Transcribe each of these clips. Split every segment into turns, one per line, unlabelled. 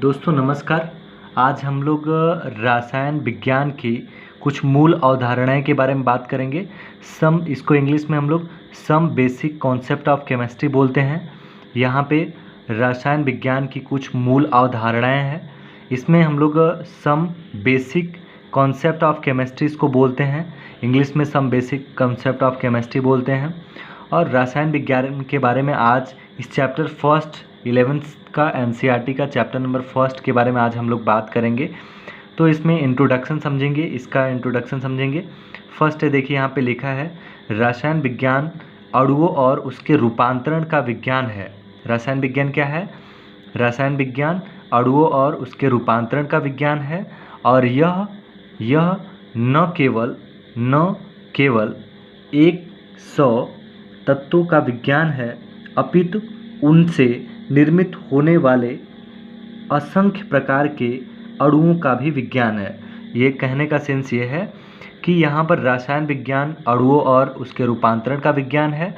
दोस्तों नमस्कार। आज हम लोग रसायन विज्ञान की कुछ मूल अवधारणाएं के बारे में बात करेंगे। इसको इंग्लिश में हम लोग some basic concept of chemistry बोलते हैं। यहाँ पे रसायन विज्ञान की कुछ मूल अवधारणाएं हैं। इसमें हम लोग some basic concept of chemistry इसको बोलते हैं। इंग्लिश में some basic concept of chemistry बोलते हैं। और रसायन विज्ञान के बारे में आज इस चैप्टर फर्स्ट 11th का एनसीईआरटी का चैप्टर नंबर फर्स्ट के बारे में आज हम लोग बात करेंगे। तो इसमें इंट्रोडक्शन समझेंगे, इसका इंट्रोडक्शन समझेंगे। फर्स्ट है, देखिए यहाँ पे लिखा है रसायन विज्ञान अणुओं और उसके रूपांतरण का विज्ञान है। रसायन विज्ञान क्या है? रसायन विज्ञान अणुओं और उसके रूपांतरण का विज्ञान है। और यह न केवल 100 तत्वों का विज्ञान है, अपितु उनसे निर्मित होने वाले असंख्य प्रकार के अणुओं का भी विज्ञान है। ये कहने का सेंस ये है कि यहाँ पर रसायन विज्ञान अणुओं और उसके रूपांतरण का विज्ञान है।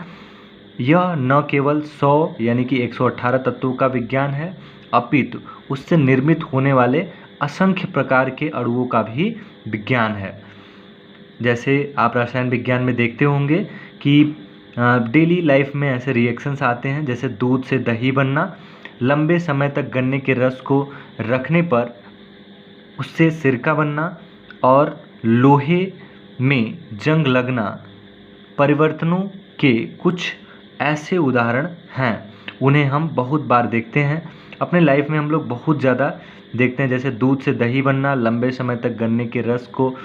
यह न केवल 100 यानी कि 118 तत्वों का विज्ञान है, अपितु उससे निर्मित होने वाले असंख्य प्रकार के अणुओं का भी विज्ञान है। जैसे आप रसायन विज्ञान में देखते होंगे कि डेली लाइफ में ऐसे रिएक्शंस आते हैं, जैसे दूध से दही बनना, लंबे समय तक गन्ने के रस को रखने पर उससे सिरका बनना और लोहे में जंग लगना परिवर्तनों के कुछ ऐसे उदाहरण हैं। उन्हें हम बहुत बार देखते हैं अपने लाइफ में, हम लोग बहुत ज़्यादा देखते हैं। जैसे दूध से दही बनना, लंबे समय तक गन्ने के रस को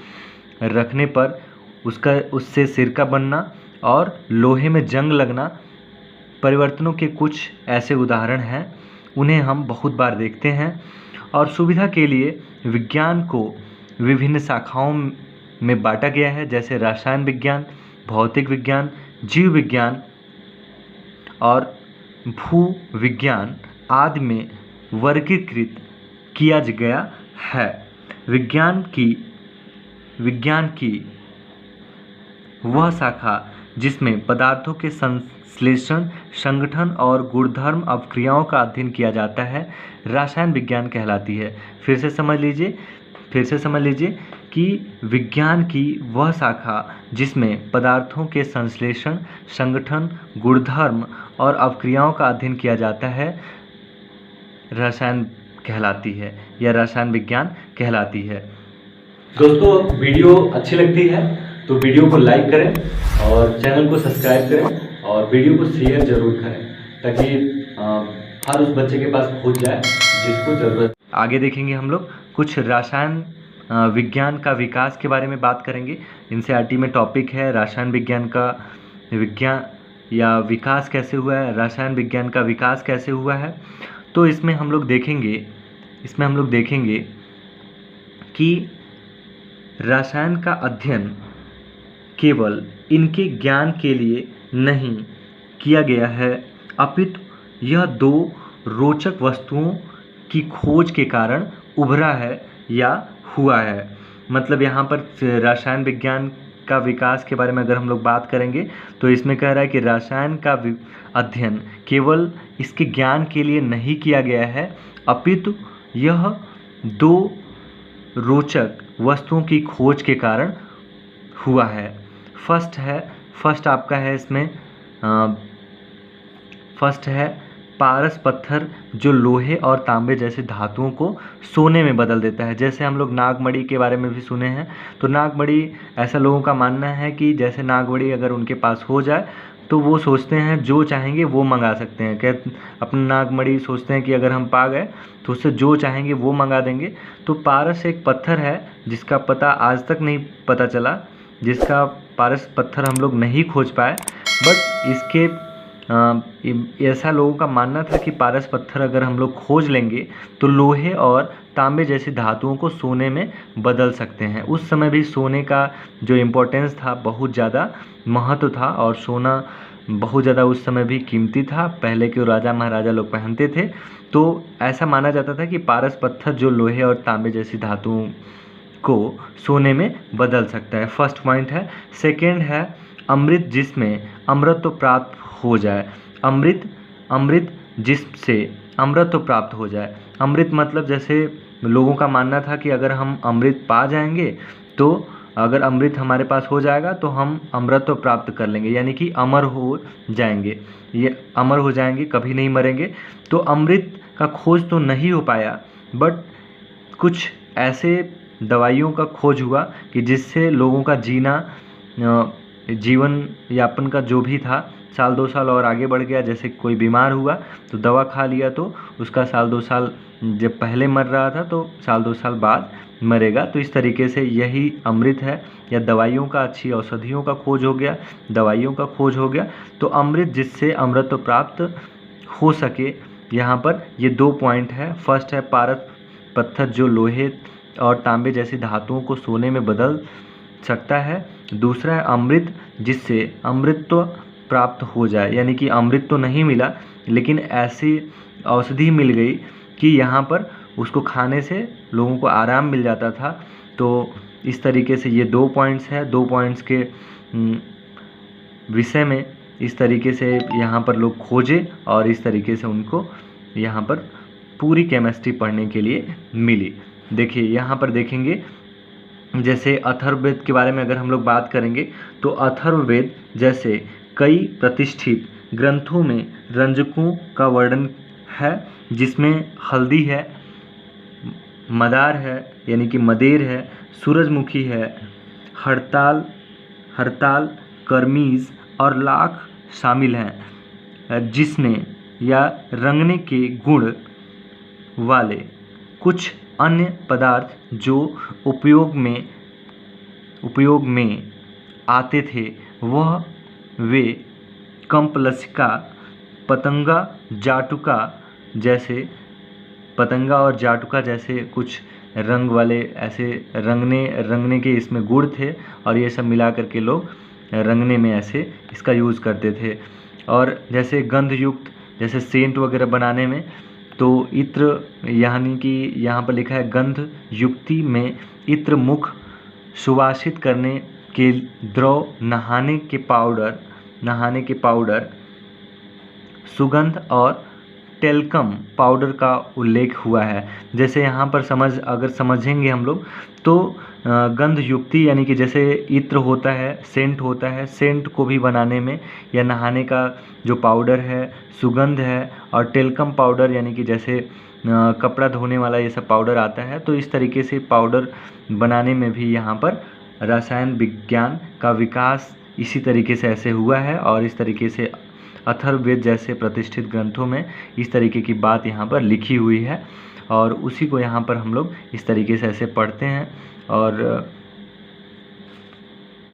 रखने पर उससे सिरका बनना और लोहे में जंग लगना परिवर्तनों के कुछ ऐसे उदाहरण हैं। उन्हें हम बहुत बार देखते हैं। और सुविधा के लिए विज्ञान को विभिन्न शाखाओं में बांटा गया है, जैसे रसायन विज्ञान, भौतिक विज्ञान, जीव विज्ञान और भू विज्ञान आदि में वर्गीकृत किया गया है। विज्ञान की वह शाखा जिसमें पदार्थों के संश्लेषण, संगठन और गुणधर्म अवक्रियाओं का अध्ययन किया जाता है, रसायन विज्ञान कहलाती है। फिर से समझ लीजिए कि विज्ञान की वह शाखा जिसमें पदार्थों के संश्लेषण, संगठन, गुणधर्म और अवक्रियाओं का अध्ययन किया जाता है, रसायन कहलाती है या रसायन विज्ञान कहलाती है। दोस्तों वीडियो अच्छी लगती है तो वीडियो को लाइक करें और चैनल को सब्सक्राइब करें और वीडियो को शेयर जरूर करें, ताकि हर उस बच्चे के पास पहुंच जाए जिसको ज़रूरत। आगे देखेंगे हम लोग कुछ रसायन विज्ञान का विकास के बारे में बात करेंगे। एनसीईआरटी में टॉपिक है रसायन विज्ञान का विज्ञान या विकास कैसे हुआ है, रसायन विज्ञान का विकास कैसे हुआ है। तो इसमें हम लोग देखेंगे कि रसायन का अध्ययन केवल इनके ज्ञान के लिए नहीं किया गया है, अपितु यह दो रोचक वस्तुओं की खोज के कारण उभरा है या हुआ है। मतलब यहाँ पर रसायन विज्ञान का विकास के बारे में अगर हम लोग बात करेंगे तो इसमें कह रहा है कि रसायन का अध्ययन केवल इसके ज्ञान के लिए नहीं किया गया है, अपितु यह दो रोचक वस्तुओं की खोज के कारण हुआ है। फर्स्ट आपका है इसमें फर्स्ट है पारस पत्थर, जो लोहे और तांबे जैसे धातुओं को सोने में बदल देता है। जैसे हम लोग नागमणि के बारे में भी सुने हैं। तो नागमणि, ऐसा लोगों का मानना है कि जैसे नागमणि अगर उनके पास हो जाए तो वो सोचते हैं जो चाहेंगे वो मंगा सकते हैं। अपना नागमणि सोचते हैं कि अगर हम पा गए तो उससे जो चाहेंगे वो मंगा देंगे। तो पारस एक पत्थर है जिसका पता आज तक नहीं पता चला, जिसका पारस पत्थर हम लोग नहीं खोज पाए। बट इसके ऐसा लोगों का मानना था कि पारस पत्थर अगर हम लोग खोज लेंगे तो लोहे और तांबे जैसी धातुओं को सोने में बदल सकते हैं। उस समय भी सोने का जो इम्पोर्टेंस था, बहुत ज़्यादा महत्व था और सोना बहुत ज़्यादा उस समय भी कीमती था। पहले के राजा महाराजा लोग पहनते थे। तो ऐसा माना जाता था कि पारस पत्थर जो लोहे और तांबे जैसी धातुओं को सोने में बदल सकता है। फर्स्ट पॉइंट है। सेकेंड है अमृत, जिसमें अमृत तो प्राप्त हो जाए। अमृत जिससे अमृत तो प्राप्त हो जाए। अमृत मतलब जैसे लोगों का मानना था कि अगर हम अमृत पा जाएंगे तो अगर अमृत हमारे पास हो जाएगा तो हम अमृत तो प्राप्त कर लेंगे, यानी कि अमर हो जाएंगे, ये अमर हो जाएंगे, कभी नहीं मरेंगे। तो अमृत का खोज तो नहीं हो पाया, बट कुछ ऐसे दवाइयों का खोज हुआ कि जिससे लोगों का जीना, जीवन यापन का जो भी था, साल 2 साल और आगे बढ़ गया। जैसे कोई बीमार हुआ तो दवा खा लिया तो उसका साल 2 साल जब पहले मर रहा था तो साल 2 साल बाद मरेगा। तो इस तरीके से यही अमृत है, या दवाइयों का, अच्छी औषधियों का खोज हो गया, दवाइयों का खोज हो गया। तो अमृत, जिससे अमृत प्राप्त हो सके, यहाँ पर ये 2 पॉइंट है। फर्स्ट है पारस पत्थर जो लोहे और तांबे जैसी धातुओं को सोने में बदल सकता है। दूसरा है अमृत, जिससे अमृतत्व प्राप्त हो जाए, यानी कि अमृत तो नहीं मिला लेकिन ऐसी औषधि मिल गई कि यहाँ पर उसको खाने से लोगों को आराम मिल जाता था। तो इस तरीके से ये 2 पॉइंट्स हैं। 2 पॉइंट्स के विषय में इस तरीके से यहाँ पर लोग खोजे और इस तरीके से उनको यहाँ पर पूरी केमिस्ट्री पढ़ने के लिए मिली। देखिए यहाँ पर देखेंगे, जैसे अथर्ववेद के बारे में अगर हम लोग बात करेंगे तो अथर्ववेद जैसे कई प्रतिष्ठित ग्रंथों में रंजकों का वर्णन है, जिसमें हल्दी है, मदार है यानी कि मदेर है, सूरजमुखी है, हड़ताल, करमीज और लाख शामिल हैं, जिसने या रंगने के गुण वाले कुछ अन्य पदार्थ जो उपयोग में आते थे वह वे कंपलसिका, पतंगा और जाटुका जैसे कुछ रंग वाले ऐसे रंगने के इसमें गुण थे, और ये सब मिला करके लोग रंगने में ऐसे इसका यूज़ करते थे। और जैसे गंध युक्त, जैसे सेंट वगैरह बनाने में, तो इत्र, यानी कि यहाँ पर लिखा है गंध युक्ति में इत्र मुख सुवासित करने के द्रव, नहाने के पाउडर, सुगंध और टेल्कम पाउडर का उल्लेख हुआ है। जैसे यहाँ पर अगर समझेंगे हम लोग तो गंध युक्ति यानी कि जैसे इत्र होता है, सेंट होता है, सेंट को भी बनाने में या नहाने का जो पाउडर है, सुगंध है, और टेल्कम पाउडर यानी कि जैसे कपड़ा धोने वाला ये सब पाउडर आता है। तो इस तरीके से पाउडर बनाने में भी यहाँ पर रसायन विज्ञान का विकास इसी तरीके से ऐसे हुआ है, और इस तरीके से अथर्ववेद जैसे प्रतिष्ठित ग्रंथों में इस तरीके की बात यहाँ पर लिखी हुई है, और उसी को यहाँ पर हम लोग इस तरीके से ऐसे पढ़ते हैं। और